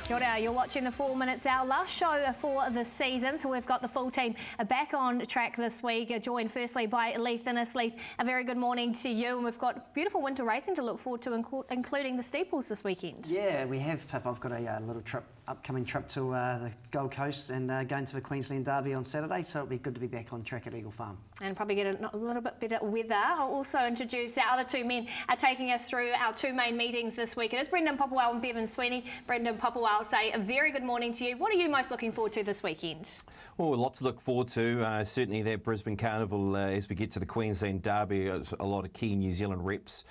Kia ora, you're watching the 4 Minutes, our last show for the season. So we've got the full team back on track this week, joined firstly by Leith Innes. Leith, a very good morning to you. And we've got beautiful winter racing to look forward to, including the steeples this weekend. Yeah, we have, Pip. I've got a little upcoming trip to the Gold Coast and going to the Queensland Derby on Saturday, so it'll be good to be back on track at Eagle Farm. And probably get a little bit better weather. I'll also introduce our other two men taking us through our two main meetings this week. It is Brendan Popplewell and Bevan Sweeney. Brendan Popplewell, I'll say a very good morning to you. What are you most looking forward to this weekend? Well, lots to look forward to. Certainly that Brisbane Carnival as we get to the Queensland Derby. A lot of key New Zealand reps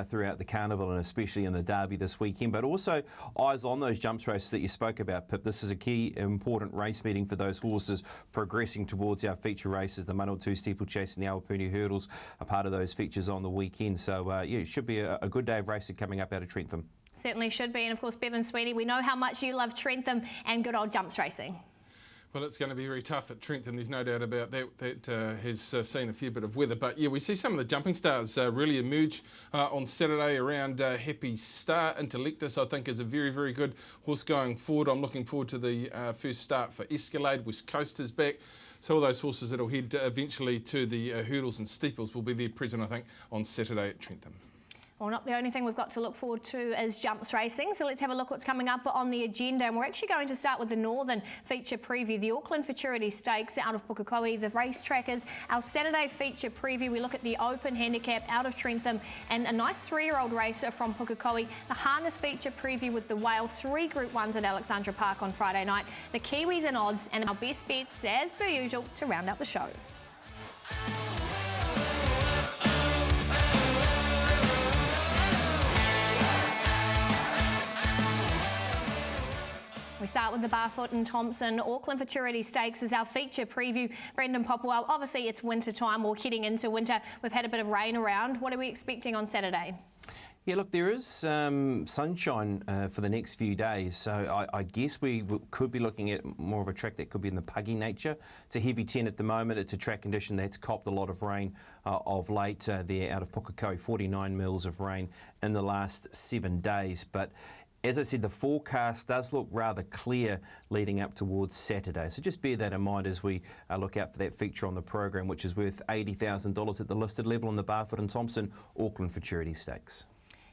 throughout the Carnival and especially in the Derby this weekend. But also eyes on those jumps races that you spoke about, Pip. This is a key important race meeting for those horses progressing towards our feature races. The Manawatu Steeplechase and the Awapuni Hurdles are part of those features on the weekend. So, yeah, it should be a good day of racing coming up out of Trentham. Certainly should be. And, of course, Bevan Sweeney, we know how much you love Trentham and good old jumps racing. Well, it's going to be very tough at Trentham, there's no doubt about that. That has seen a fair bit of weather. But, yeah, we see some of the jumping stars really emerge on Saturday around Happy Star. Intellectus, I think, is a very, very good horse going forward. I'm looking forward to the first start for Escalade. West Coast is back. So all those horses that will head eventually to the hurdles and steeples will be there present, I think, on Saturday at Trentham. Well, not the only thing we've got to look forward to is jumps racing. So let's have a look what's coming up on the agenda. And we're actually going to start with the Northern feature preview, the Auckland Futurity Stakes out of Pukekohe, the racetrackers. Our Saturday feature preview, we look at the Open Handicap out of Trentham and a nice 3-year-old racer from Pukekohe. The Harness feature preview with the Whale, 3 Group 1s at Alexandra Park on Friday night. The Kiwis and odds and our best bets as per usual to round out the show. We start with the Barfoot and Thompson Auckland Futurity Stakes as our feature preview. Brendan Popplewell, obviously it's winter time or heading into winter. We've had a bit of rain around. What are we expecting on Saturday? Yeah, look, there is sunshine for the next few days, so I guess we could be looking at more of a track that could be in the puggy nature. It's a heavy 10 at the moment. It's a track condition that's copped a lot of rain of late there out of Pukekohe, 49 mils of rain in the last 7 days. But as I said, the forecast does look rather clear leading up towards Saturday. So just bear that in mind as we look out for that feature on the program, which is worth $80,000 at the listed level on the Barfoot and Thompson Auckland Futurity Stakes.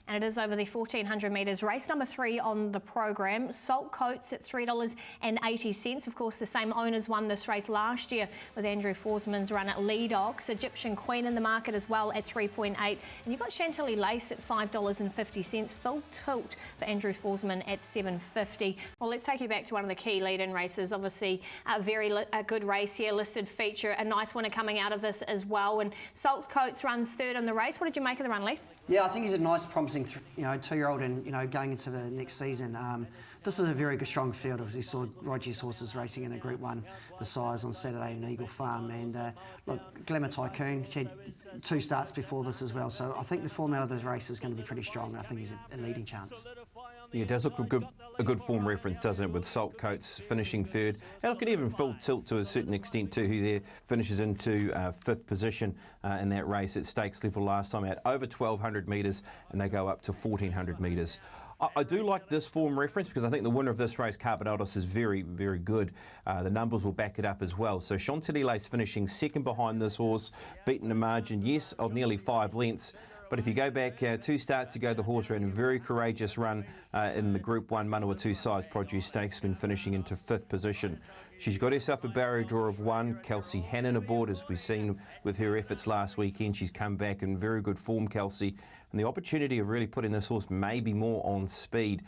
And it is over the 1,400 metres. Race number 3 on the program. Salt Coats at $3.80. Of course, the same owners won this race last year with Andrew Forsman's run at Lead Ox. Egyptian Queen in the market as well at 3.8. And you've got Chantilly Lace at $5.50. Full Tilt for Andrew Forsman at $7.50. Well, let's take you back to one of the key lead-in races. Obviously, a good race here. Listed feature. A nice winner coming out of this as well. And Salt Coats runs 3rd in the race. What did you make of the run, Leith? Yeah, I think he's a nice, promising, 2-year-old, and going into the next season. This is a very good, strong field. As you saw Roger's horses racing in a Group 1 the size on Saturday in Eagle Farm. And look, Glamour Tycoon, she had 2 starts before this as well. So I think the form out of this race is going to be pretty strong. And I think he's a leading chance. Yeah, it does look a good form reference, doesn't it, with Salt Coats finishing 3rd. And look at even Full Tilt to a certain extent too, who there finishes into 5th position in that race at stakes level last time out, over 1,200 metres, and they go up to 1,400 metres. I do like this form reference because I think the winner of this race, Carbonados, is very, very good. The numbers will back it up as well. So Chantilly Lace finishing 2nd behind this horse, beaten a margin, yes, of nearly 5 lengths. But if you go back 2 starts ago, the horse ran a very courageous run in the Group 1 Manawatu Size Produce Stakes, been finishing into 5th position. She's got herself a barrier draw of 1. Kelsey Hannon aboard, as we've seen with her efforts last weekend. She's come back in very good form, Kelsey. And the opportunity of really putting this horse maybe more on speed.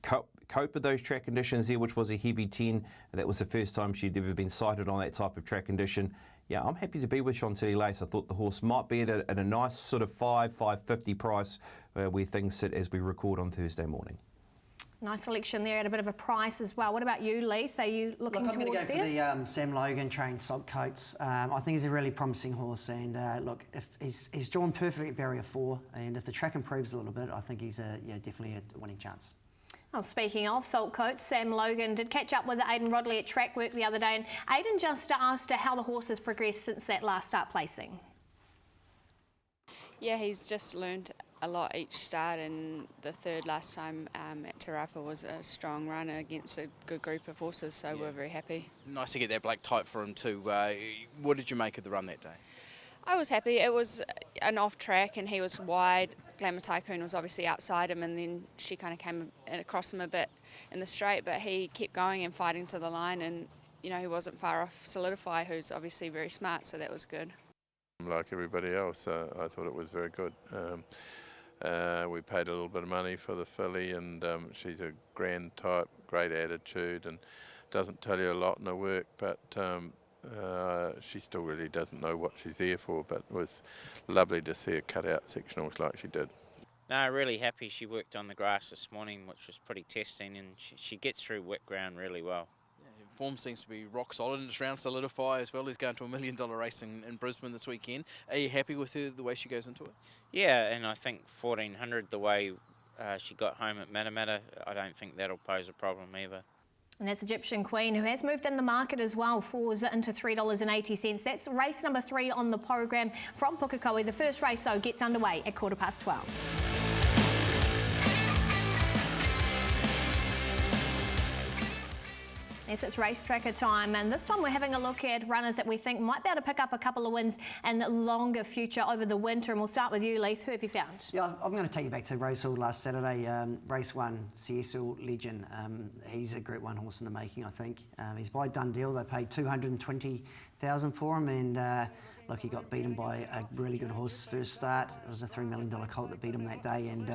Cope with those track conditions there, which was a heavy 10. That was the first time she'd ever been sighted on that type of track condition. Yeah, I'm happy to be with Chantilly Lace. I thought the horse might be at a nice sort of $5.50 price where things sit as we record on Thursday morning. Nice selection there at a bit of a price as well. What about you, Leith? Are you looking towards there? I'm going to go for the Sam Logan trained Salt Coats. I think he's a really promising horse, and look, if he's drawn perfectly at barrier 4, and if the track improves a little bit, I think he's definitely a winning chance. Well, speaking of Salt Coats, Sam Logan did catch up with Aidan Rodley at track work the other day, and Aidan just asked how the horse has progressed since that last start placing. Yeah, he's just learned a lot each start, and the third last time at Te Rapa was a strong run against a good group of horses, so we're very happy. Nice to get that black type for him too. What did you make of the run that day? I was happy. It was an off track and he was wide. Glamour Tycoon was obviously outside him, and then she kind of came across him a bit in the straight, but he kept going and fighting to the line, and you know, he wasn't far off Solidify, who's obviously very smart, so that was good. Like everybody else, I thought it was very good. We paid a little bit of money for the filly, and she's a grand type, great attitude, and doesn't tell you a lot in her work, but she still really doesn't know what she's there for, but it was lovely to see her cut out sectionals like she did. No, really happy. She worked on the grass this morning, which was pretty testing, and she gets through wet ground really well. Form seems to be rock solid, and it's round Solidify as well. He's going to $1 million race in Brisbane this weekend. Are you happy with her, the way she goes into it? Yeah, and I think 1400, the way she got home at Matamata, I don't think that'll pose a problem either. And that's Egyptian Queen, who has moved in the market as well, falls into $3.80. That's race number 3 on the program from Pukekohe. The first race, though, gets underway at 12:15. Yes, it's race tracker time, and this time we're having a look at runners that we think might be able to pick up a couple of wins in the longer future over the winter. And we'll start with you, Leith. Who have you found? Yeah, I'm going to take you back to Racehall last Saturday. Race 1, Cecil Legend. He's a Group 1 horse in the making, I think. He's by Dundeel. They paid $220,000 for him, and look, he got beaten by a really good horse first start. It was a $3 million colt that beat him that day, and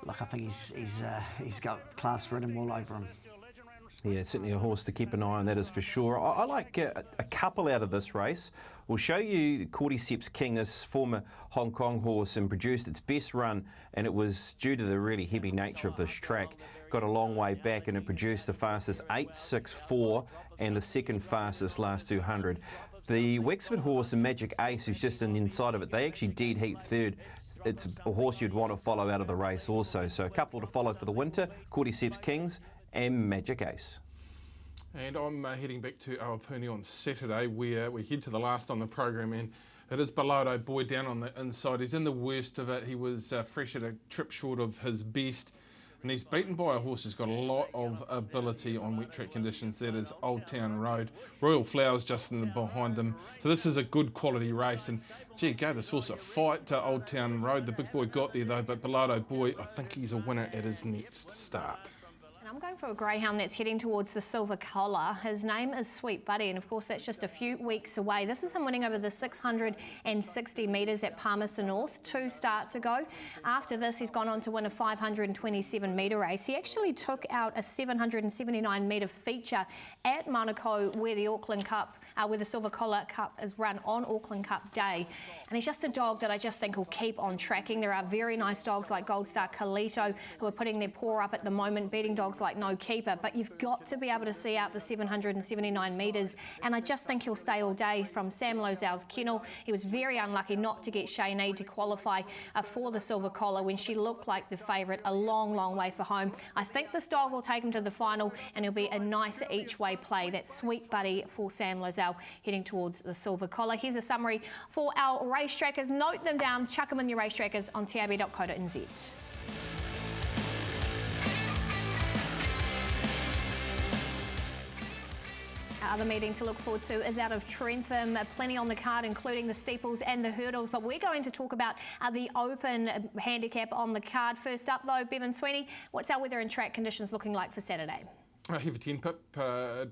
look, I think he's got class written all over him. Yeah, certainly a horse to keep an eye on, that is for sure. I like a couple out of this race. We'll show you Cordyceps King, this former Hong Kong horse, and produced its best run, and it was due to the really heavy nature of this track. Got a long way back, and it produced the fastest 8.64 and the second fastest last 200. The Wexford horse and Magic Ace, who's just in the inside of it, they actually did heat third. It's a horse you'd want to follow out of the race also. So a couple to follow for the winter, Cordyceps Kings and Magic Ace. And I'm heading back to Awapuni on Saturday, where we head to the last on the program, and it is Biloto Boy down on the inside. He's in the worst of it. He was fresh at a trip short of his best, and he's beaten by a horse who's got a lot of ability on wet track conditions. That is Old Town Road. Royal Flowers just behind them. So this is a good quality race, and gee, gave this horse a fight to Old Town Road. The big boy got there though, but Biloto Boy, I think he's a winner at his next start. I'm going for a greyhound that's heading towards the Silver Collar. His name is Sweet Buddy, and of course that's just a few weeks away. This is him winning over the 660 metres at Palmerston North 2 starts ago. After this, he's gone on to win a 527 metre race. He actually took out a 779 metre feature at Manukau, where the Auckland Cup, where the Silver Collar Cup is run on Auckland Cup Day. And he's just a dog that I just think will keep on tracking. There are very nice dogs like Gold Star Kalito who are putting their paw up at the moment, beating dogs like No Keeper. But you've got to be able to see out the 779 metres. And I just think he'll stay all day. He's from Sam Lozel's kennel. He was very unlucky not to get Shaynee to qualify for the Silver Collar when she looked like the favourite a long, long way for home. I think this dog will take him to the final, and it'll be a nice each-way play. That's Sweet Buddy for Sam Lozel heading towards the Silver Collar. Here's a summary for our race trackers. Note them down, chuck them in your race trackers on tab.co.nz. Our other meeting to look forward to is out of Trentham. Plenty on the card, including the steeples and the hurdles, but we're going to talk about the open handicap on the card. First up though, Bevan Sweeney, what's our weather and track conditions looking like for Saturday? Heavy 10 pip,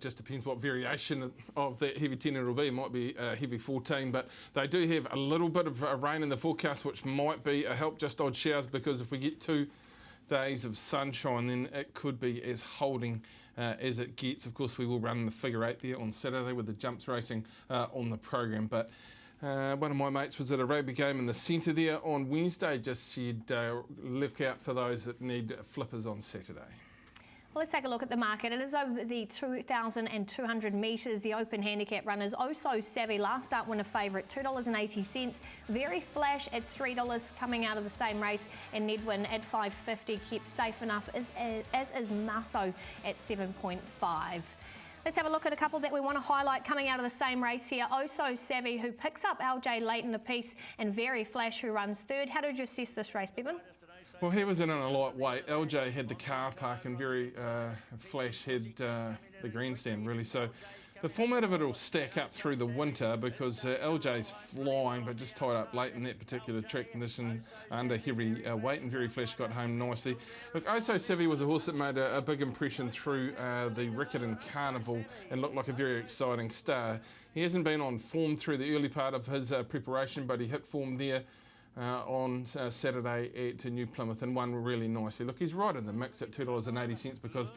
just depends what variation of that heavy 10 it'll be. It might be heavy 14, but they do have a little bit of rain in the forecast, which might be a help, just odd showers, because if we get 2 days of sunshine, then it could be as holding as it gets. Of course, we will run the figure 8 there on Saturday with the jumps racing on the program, but one of my mates was at a rugby game in the centre there on Wednesday, just said look out for those that need flippers on Saturday. Well, let's take a look at the market. It is over the 2,200 metres. The open handicap runners oh so savvy. Last start winner favourite, $2.80. Very flash at $3 coming out of the same race. And Nedwin at $5.50 kept safe enough, as is Maso at 7.5. Let's have a look at a couple that we want to highlight coming out of the same race here. Oh So Savvy, who picks up LJ late in the piece, and Very Flash, who runs third. How did you assess this race, Bevan? Well, he was in a lightweight. LJ had the car park and Very Flash had the grandstand, really. So the format of it will stack up through the winter because LJ's flying, but just tied up late in that particular track condition under heavy weight, and Very Flash got home nicely. Look, Oh So Savvy was a horse that made a big impression through the Riccarton Carnival and looked like a very exciting star. He hasn't been on form through the early part of his preparation, but he hit form there on Saturday at New Plymouth and won really nicely. Look, he's right in the mix at $2.80 because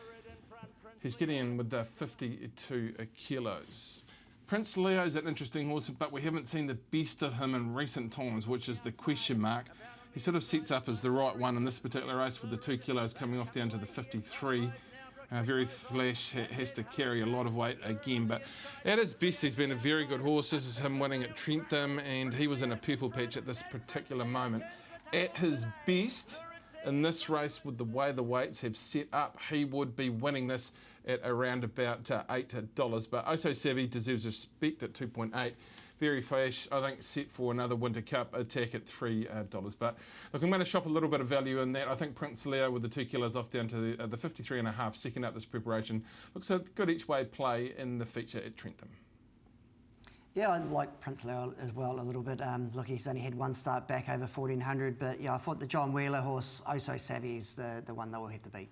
he's getting in with the 52 kilos. Prince Leo's an interesting horse, but we haven't seen the best of him in recent times, which is the question mark. He sort of sets up as the right one in this particular race with the 2 kilos coming off down to the 53. Very Flash has to carry a lot of weight again, but at his best he's been a very good horse. This is him winning at Trentham, and he was in a purple patch at this particular moment. At his best in this race, with the way the weights have set up, he would be winning this at around about $8. But Oh So Savvy deserves respect at 2.8. Very Flash, I think, set for another Winter Cup attack at $3. But look, I'm going to shop a little bit of value in that. I think Prince Leo with the 2 kilos off down to the 53.5, second up this preparation. Looks a good each way play in the feature at Trentham. Yeah, I like Prince Leo as well a little bit. Look, he's only had one start back over 1400, but yeah, I thought the John Wheeler horse, Oh So Savvy, is the one that will have to beat.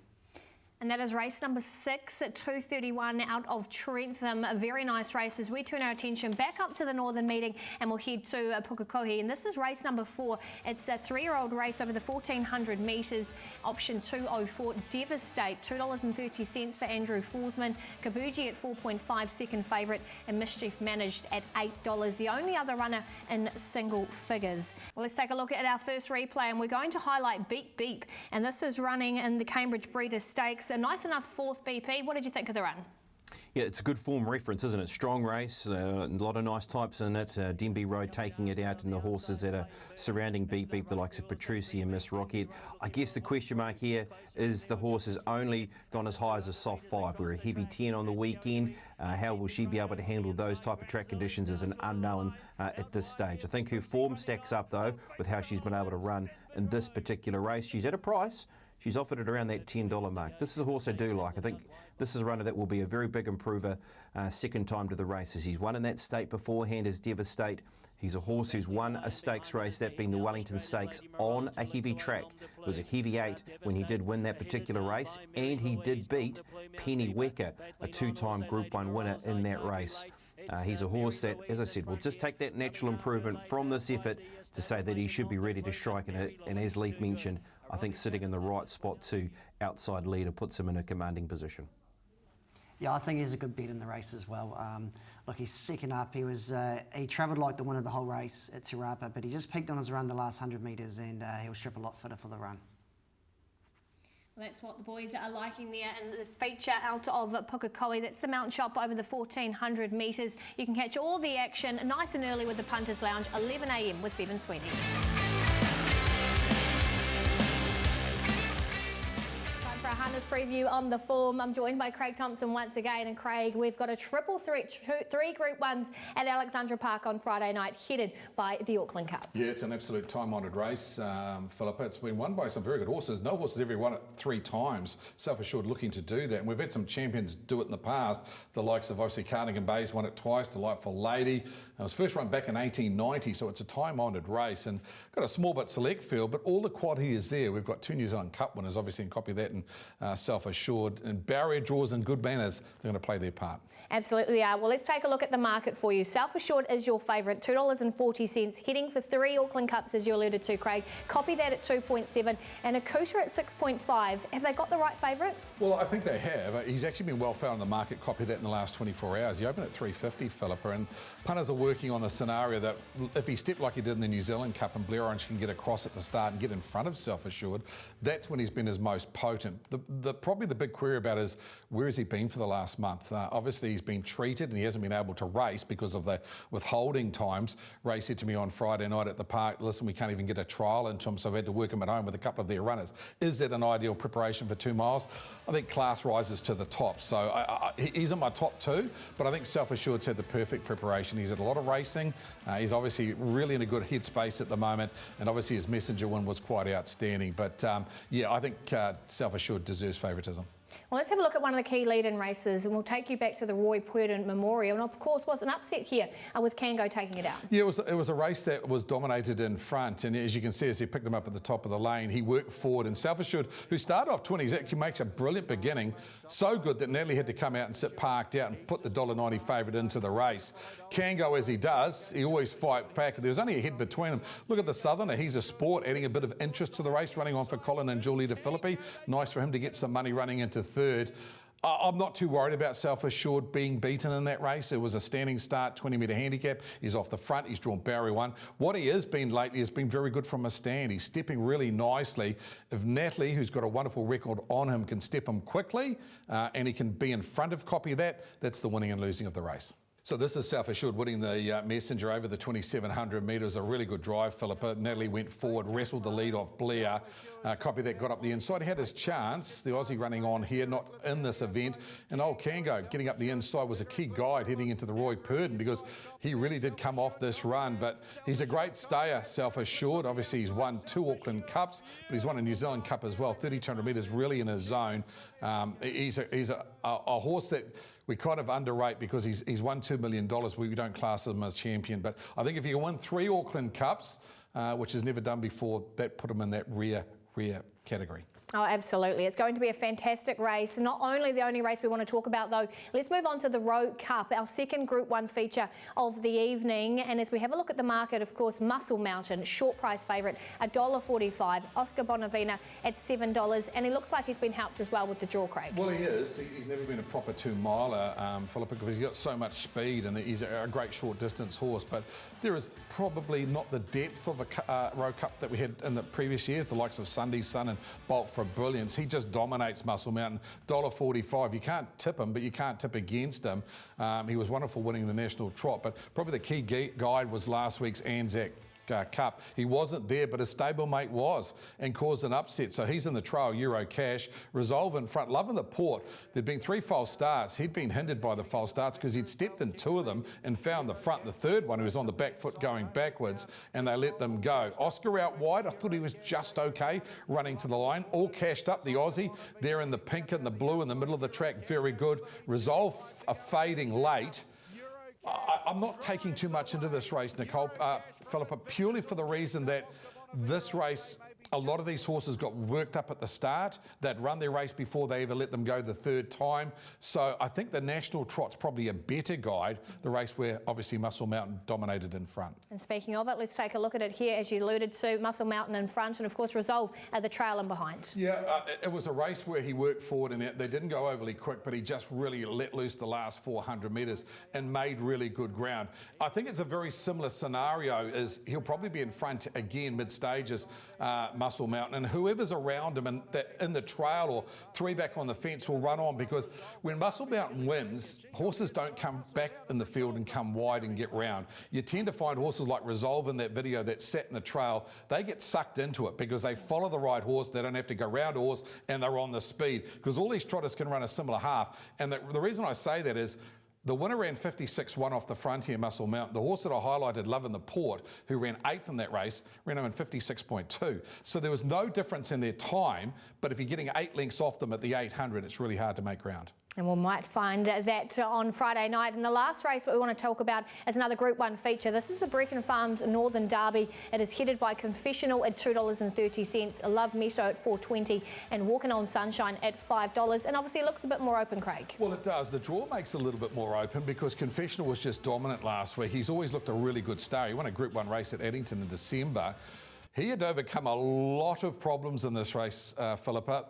And that is race number 6 at 2:31 out of Trentham. A very nice race as we turn our attention back up to the Northern Meeting and we'll head to Pukekohe. And this is race number 4. It's a 3-year-old race over the 1400 metres. Option 204, Devastate, $2.30 for Andrew Forsman. Kabuji at 4.5, second favourite, and Mischief Managed at $8. The only other runner in single figures. Well, let's take a look at our first replay, and we're going to highlight Beep Beep. And this is running in the Cambridge Breeders' Stakes. A nice enough 4th BP. What did you think of the run? Yeah, it's a good form reference, isn't it? Strong race, a lot of nice types in it. Denby Road taking it out, and the horses that are surrounding Beep Beep, the likes of Petrucci and Miss Rocket. I guess the question mark here is the horse has only gone as high as a soft 5. We're a heavy 10 on the weekend. How will she be able to handle those type of track conditions is an unknown at this stage. I think her form stacks up, though, with how she's been able to run in this particular race. She's at a price. She's offered it around that $10 mark. This is a horse I do like. I think this is a runner that will be a very big improver second time to the races. He's won in that state beforehand as Devastate. He's a horse who's won a stakes race, that being the Wellington Stakes, on a heavy track. It was a heavy 8 when he did win that particular race, and he did beat Penny Wecker, a 2-time Group 1 winner in that race. He's a horse that, as I said, will just take that natural improvement from this effort to say that he should be ready to strike. And as Leith mentioned, I think sitting in the right spot too, outside leader, puts him in a commanding position. Yeah, I think he's a good bet in the race as well. Look, he's second up. He travelled like the winner the whole race at Te Rapa, but he just peaked on his run the last 100 metres, and he'll strip a lot fitter for the run. Well, that's what the boys are liking there, and the feature out of Pukekohe. That's the Mount Shop over the 1400 metres. You can catch all the action nice and early with the Punters Lounge, 11 a.m. with Bevan Sweeney. For a harness preview on the form, I'm joined by Craig Thompson once again. And Craig, we've got a triple threat, 3 Group 1s at Alexandra Park on Friday night, headed by the Auckland Cup. Yeah, it's an absolute time-honoured race, Philippa. It's been won by some very good horses. No horse has ever won it 3 times. Self Assured looking to do that. And we've had some champions do it in the past. The likes of obviously Cardigan Bay's won it twice, Delightful Lady. It was first run back in 1890, so it's a time-honoured race. And got a small but select field, but all the quality is there. We've got 2 New Zealand Cup winners, obviously, and copy that, and Self Assured, and barrier draws and good manners. They're going to play their part. Absolutely they are. Well, let's take a look at the market for you. Self Assured is your favourite, $2.40, heading for 3 Auckland Cups, as you alluded to, Craig. Copy that at 2.7, and Akuta at 6.5. Have they got the right favourite? Well, I think they have. He's actually been well found in the market. Copy that in the last 24 hours. He opened at 350, Philippa, and punters are working on the scenario that if he stepped like he did in the New Zealand Cup and Blair Orange can get across at the start and get in front of Self Assured, that's when he's been his most potent. Probably the big query about is where has he been for the last month? Obviously he's been treated and he hasn't been able to race because of the withholding times. Ray said to me on Friday night at the park, listen, we can't even get a trial into him, so we had to work him at home with a couple of their runners. Is that an ideal preparation for 2 miles? I think class rises to the top. So he's in my top 2, but I think Self Assured's had the perfect preparation. He's had a lot of racing. He's obviously really in a good headspace at the moment, and obviously his messenger win was quite outstanding. But yeah, I think Self Assured deserves favouritism. Well, let's have a look at one of the key lead-in races, and we'll take you back to the Roy Purdon Memorial. And of course, was an upset here with Kango taking it out. Yeah, it was a race that was dominated in front, and as you can see, as he picked him up at the top of the lane, he worked forward. And Self Assured, who started off 20s, actually makes a brilliant beginning. So good that Natalie had to come out and sit parked out and put the $1.90 favourite into the race. Kango, as he does, he always fight back. There was only a head between them. Look at the Southerner, he's a sport, adding a bit of interest to the race, running on for Colin and Julie De Filippi. Nice for him to get some money running into third. I'm not too worried about Self Assured being beaten in that race. It was a standing start, 20-metre handicap. He's off the front. He's drawn Barry 1. What he has been lately has been very good from a stand. He's stepping really nicely. If Natalie, who's got a wonderful record on him, can step him quickly and he can be in front of Copy That, that's the winning and losing of the race. So this is Self Assured winning the messenger over the 2,700 metres. A really good drive, Philippa. Natalie went forward, wrestled the lead off Blair. Copy That got up the inside. He had his chance. The Aussie running on here, not in this event. And old Kango getting up the inside was a key guide heading into the Roy Purdon because he really did come off this run. But he's a great stayer, Self Assured. Obviously, he's won 2 Auckland Cups, but he's won a New Zealand Cup as well. 3,200 metres really in his zone. He's a horse that we kind of underrate because he's won $2 million. We don't class him as champion. But I think if he won 3 Auckland Cups, which is never done before, that put him in that rare category. Oh, absolutely. It's going to be a fantastic race. Not only the only race we want to talk about, though, let's move on to the Rowe Cup, our second Group 1 feature of the evening. And as we have a look at the market, of course, Muscle Mountain, short price favourite, $1.45. Oscar Bonavina at $7. And he looks like he's been helped as well with the draw, Craig. Well, he is. He's never been a proper 2-miler, Philippa, because he's got so much speed and he's a great short distance horse. But there is probably not the depth of a Rowe Cup that we had in the previous years, the likes of Sunday Sun and Bolt for brilliance. He just dominates Muscle Mountain. $1.45. You can't tip him, but you can't tip against him. He was wonderful winning the National Trot, but probably the key guide was last week's Anzac Cup. He wasn't there, but his stablemate was and caused an upset. So he's in the trail, Euro Cash. Resolve in front, Love in the Port. There'd been 3 false starts. He'd been hindered by the false starts because he'd stepped in 2 of them and found the front. The third one, who was on the back foot going backwards, and they let them go. Oscar out wide. I thought he was just okay running to the line. All cashed up, the Aussie. There in the pink and the blue in the middle of the track. Very good. Resolve fading late. I'm not taking too much into this race, Nicole, Philippa, purely for the reason that this race, a lot of these horses got worked up at the start. They'd run their race before they ever let them go the third time. So I think the National Trot's probably a better guide, the race where obviously Muscle Mountain dominated in front. And speaking of it, let's take a look at it here. As you alluded to, Muscle Mountain in front and, of course, Resolve at the trail and behind. Yeah, it was a race where he worked forward and they didn't go overly quick, but he just really let loose the last 400 metres and made really good ground. I think it's a very similar scenario as he'll probably be in front again mid-stages, Muscle Mountain, and whoever's around him in the trail or 3 back on the fence will run on, because when Muscle Mountain wins, horses don't come back in the field and come wide and get round. You tend to find horses like Resolve in that video that sat in the trail, they get sucked into it because they follow the right horse, they don't have to go round a horse, and they're on the speed, because all these trotters can run a similar half. And the reason I say that is the winner ran 56.1 off the front here, Muscle Mountain. The horse that I highlighted, Love in the Port, who ran 8th in that race, ran him in 56.2. So there was no difference in their time, but if you're getting 8 lengths off them at the 800, it's really hard to make ground. And we might find that on Friday night. And the last race that we want to talk about is another Group 1 feature. This is the Brecon Farms Northern Derby. It is headed by Confessional at $2.30, Love Meadow at $4.20, and Walking on Sunshine at $5. And obviously it looks a bit more open, Craig. Well, it does. The draw makes it a little bit more open because Confessional was just dominant last week. He's always looked a really good star. He won a Group 1 race at Addington in December. He had to overcome a lot of problems in this race, Philippa.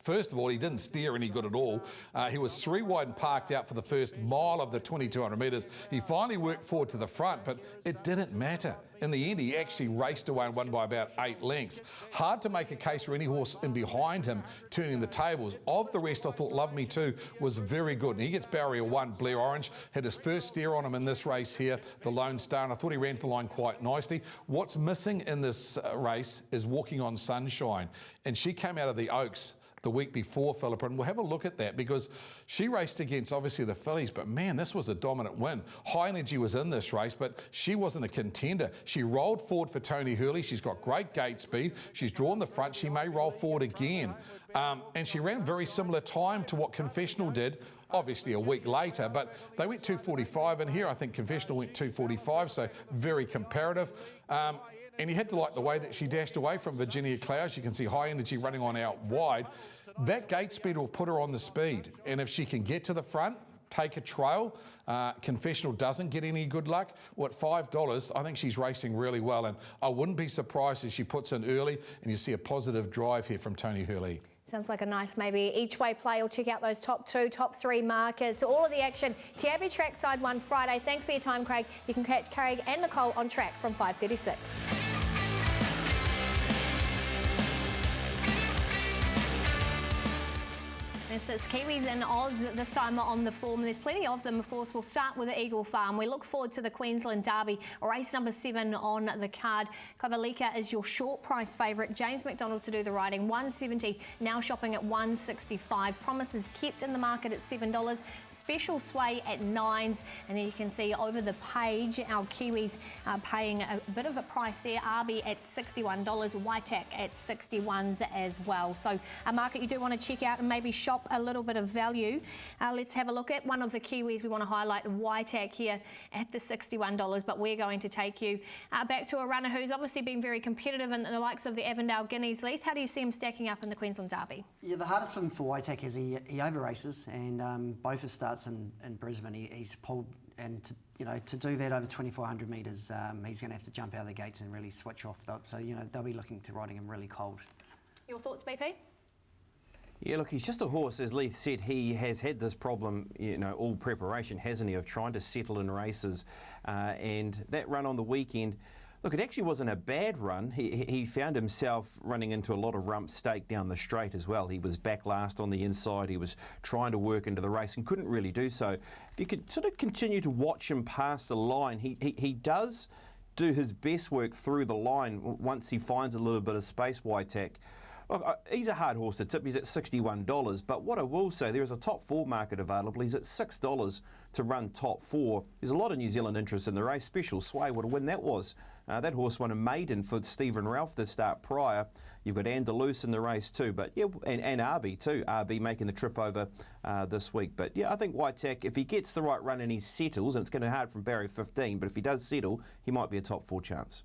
First of all, he didn't steer any good at all. He was 3 wide and parked out for the first mile of the 2,200 metres. He finally worked forward to the front, but it didn't matter. In the end, he actually raced away and won by about 8 lengths. Hard to make a case for any horse in behind him turning the tables. Of the rest, I thought Love Me Too was very good. And he gets barrier 1, Blair Orange. Had his first steer on him in this race here, the Lone Star, and I thought he ran to the line quite nicely. What's missing in this race is Walking on Sunshine. And she came out of the Oaks the week before, Philippa, and we'll have a look at that because she raced against obviously the fillies, but man, this was a dominant win. High Energy was in this race, but she wasn't a contender. She rolled forward for Tony Hurley. She's got great gate speed. She's drawn the front. She may roll forward again. And she ran very similar time to what Confessional did, obviously a week later, but they went 2:45, and here I think Confessional went 2:45, so very comparative. And you had to like the way that she dashed away from Virginia Clouds. You can see High Energy running on out wide. That gate speed will put her on the speed. And if she can get to the front, take a trail, Confessional doesn't get any good luck. Well, at $5, I think she's racing really well. And I wouldn't be surprised if she puts in early and you see a positive drive here from Tony Hurley. Sounds like a nice maybe each way play. Or check out those top 2, top 3 markets. All of the action. Te Abbey Trackside 1 Friday. Thanks for your time, Craig. You can catch Craig and Nicole on track from 5:36. It's Kiwis in Oz this time on the form. There's plenty of them, of course. We'll start with the Eagle Farm. We look forward to the Queensland Derby, race number 7 on the card. Kavalika is your short price favourite. James McDonald to do the riding, $170, now shopping at $165. Promises kept in the market at $7. Special sway at 9s. And then you can see over the page, our Kiwis are paying a bit of a price there. Arby at $61, Waitak at 61s as well. So a market you do want to check out and maybe shop a little bit of value. Let's have a look at one of the Kiwis we want to highlight, Waitak here at the $61, but we're going to take you back to a runner who's obviously been very competitive in the likes of the Avondale Guineas. Leith, how do you see him stacking up in the Queensland Derby? Yeah, the hardest thing for Waitak is he over races, and both his starts in Brisbane, he's pulled, and to do that over 2,400 metres, he's going to have to jump out of the gates and really switch off. So they'll be looking to riding him really cold. Your thoughts, BP? Yeah, look, he's just a horse. As Leith said, he has had this problem, all preparation, hasn't he, of trying to settle in races. And that run on the weekend, look, it actually wasn't a bad run. He found himself running into a lot of rump stake down the straight as well. He was back last on the inside. He was trying to work into the race and couldn't really do so. If you could sort of continue to watch him pass the line, he does do his best work through the line once he finds a little bit of space, Waitak. Look, he's a hard horse to tip. He's at $61. But what I will say, there is a top 4 market available. He's at $6 to run top 4. There's a lot of New Zealand interest in the race. Special Sway, what a win that was. That horse won a maiden for Stephen Ralph the start prior. You've got Andalus in the race too. But yeah, and RB too. RB making the trip over this week. But yeah, I think Waitak, if he gets the right run and he settles, and it's going to be hard from barrier 15, but if he does settle, he might be a top 4 chance.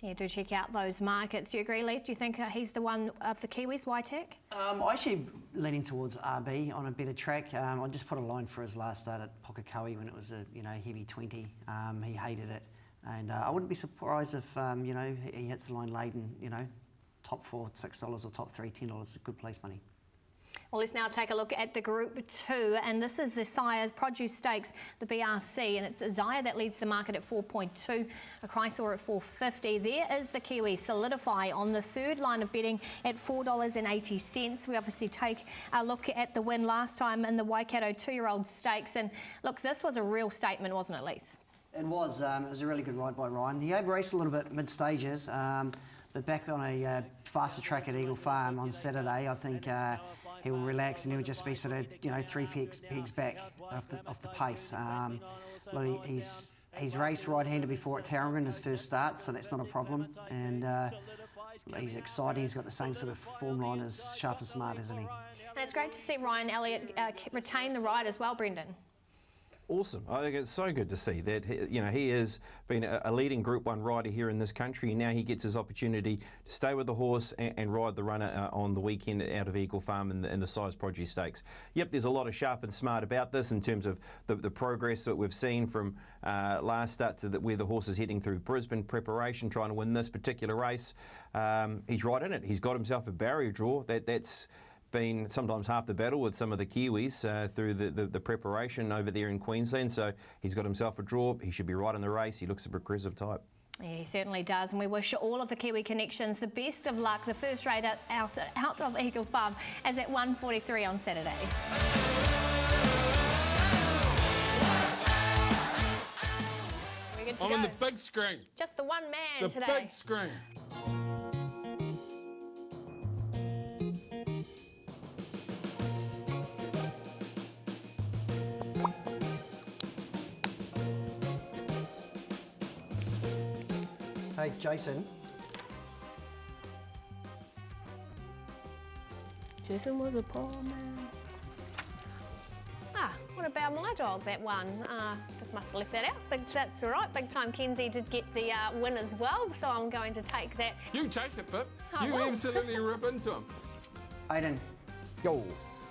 Yeah, do check out those markets. Do you agree, Leith? Do you think he's the one of the Kiwis, Waitak? I'm actually leaning towards RB on a better track. I just put a line for his last start at Pokakohe when it was a heavy 20. He hated it, and I wouldn't be surprised if he hits the line late and top 4 $6 or top 3 $10 is good place money. Well, let's now take a look at the Group 2, and this is the Sire Produce Stakes, the BRC, and it's Zaya that leads the market at 4.2, a Chrysler at 4.50. There is the Kiwi Solidify on the third line of betting at $4.80. We obviously take a look at the win last time in the Waikato 2-year-old stakes, and look, this was a real statement, wasn't it, Leith? It was. It was a really good ride by Ryan. He over-raced a little bit mid-stages, but back on a faster track at Eagle Farm on Saturday, I think he'll relax and he'll just be sort of 3 pegs back off the pace. He's raced right-handed before at Tauranga his first start, so that's not a problem. And he's exciting. He's got the same sort of form line as Sharp and Smart, isn't he? And it's great to see Ryan Elliott retain the ride as well, Brendan. Awesome. I think it's so good to see that he has been a leading Group 1 rider here in this country, and now he gets his opportunity to stay with the horse and ride the runner on the weekend out of Eagle Farm in the Size Produce Stakes. Yep, there's a lot of Sharp and Smart about this in terms of the progress that we've seen from last start to where the horse is heading through Brisbane preparation, trying to win this particular race. He's right in it. He's got himself a barrier draw. That's been sometimes half the battle with some of the Kiwis through the preparation over there in Queensland. So he's got himself a draw. He should be right in the race. He looks a progressive type. Yeah, he certainly does, and we wish all of the Kiwi connections the best of luck. The first race out of Eagle Farm is at 1:43 on Saturday. We're good to I'm go. on the big screen. Just the one man The today. big screen. Hey, Jason. Jason was a poor man. Ah, what about my dog, that one? Just must have left that out, but that's all right. Big Time Kenzie did get the win as well, so I'm going to take that. You take it, Pip. I You will. absolutely rip into him. Aiden. Yo.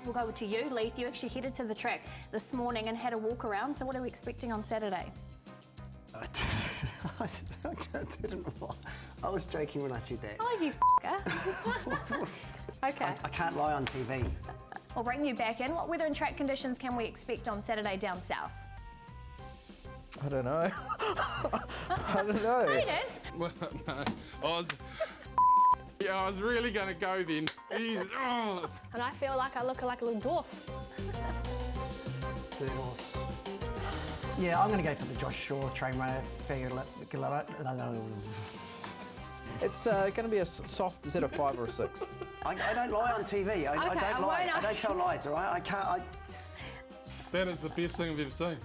We'll go to you, Leith. You actually headed to the track this morning and had a walk around, so what are we expecting on Saturday? I was joking when I said that. Oh, you f***er. Okay. I can't lie on TV. We'll bring you back in. What weather and track conditions can we expect on Saturday down south? I don't know. I don't know. Aiden? Well, no, I was really going to go then. Jeez. Oh. And I feel like I look like a little dwarf. Third horse. Yeah, I'm going to go for the Josh Shaw train runner. It's going to be a soft, is it a 5 or a 6? I don't lie on TV. I Okay, I don't lie. won't I don't ask tell lies, all right? I can't. That is the best thing I've ever seen.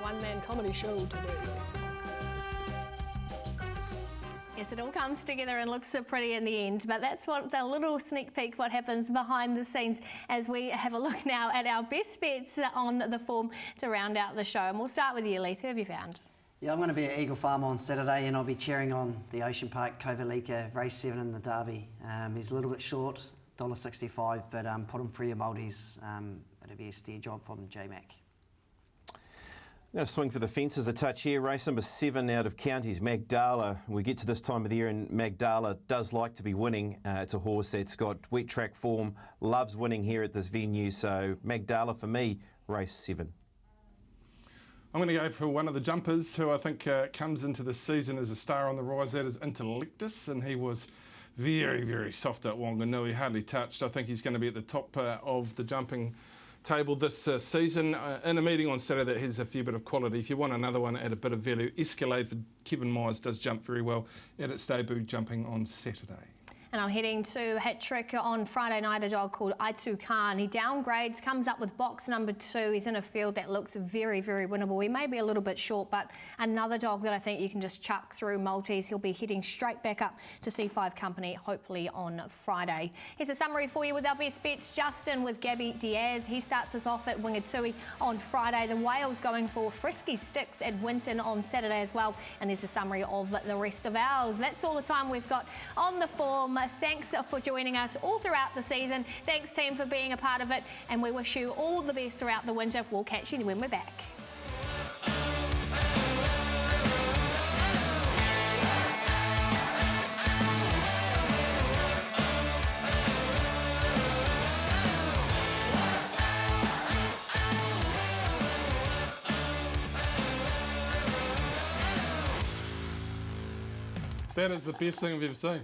One-man comedy show today. Yes, it all comes together and looks so pretty in the end, but that's what the little sneak peek what happens behind the scenes as we have a look now at our best bets on the form to round out the show. And we'll start with you, Leith. Who have you found? Yeah, I'm going to be at Eagle Farm on Saturday and I'll be cheering on the Ocean Park Kovalika, race 7 in the Derby. He's a little bit short, $1.65, but put him for your Maldives. It'll be a steer job from J-Mac. I'm going to swing for the fences a touch here. Race number 7 out of Counties, Magdala. We get to this time of the year and Magdala does like to be winning. It's a horse that's got wet track form, loves winning here at this venue. So Magdala for me, race 7. I'm going to go for one of the jumpers who I think comes into this season as a star on the rise. That is Intellectus, and he was very, very soft at Wanganui, hardly touched. I think he's going to be at the top of the jumping table this season. In a meeting on Saturday that has a fair bit of quality. If you want another one at a bit of value, Escalade for Kevin Myers does jump very well at its debut jumping on Saturday. And I'm heading to Hat Trick on Friday night, a dog called Aitu Khan. He downgrades, comes up with box number 2. He's in a field that looks very, very winnable. He may be a little bit short, but another dog that I think you can just chuck through multis. He'll be heading straight back up to C5 Company, hopefully on Friday. Here's a summary for you with our best bets. Justin with Gabby Diaz. He starts us off at Wingatui on Friday. The Wales going for Frisky Sticks at Winton on Saturday as well. And there's a summary of the rest of ours. That's all the time we've got on the form. Thanks for joining us all throughout the season. Thanks, team, for being a part of it. And we wish you all the best throughout the winter. We'll catch you when we're back. That is the best thing I've ever seen.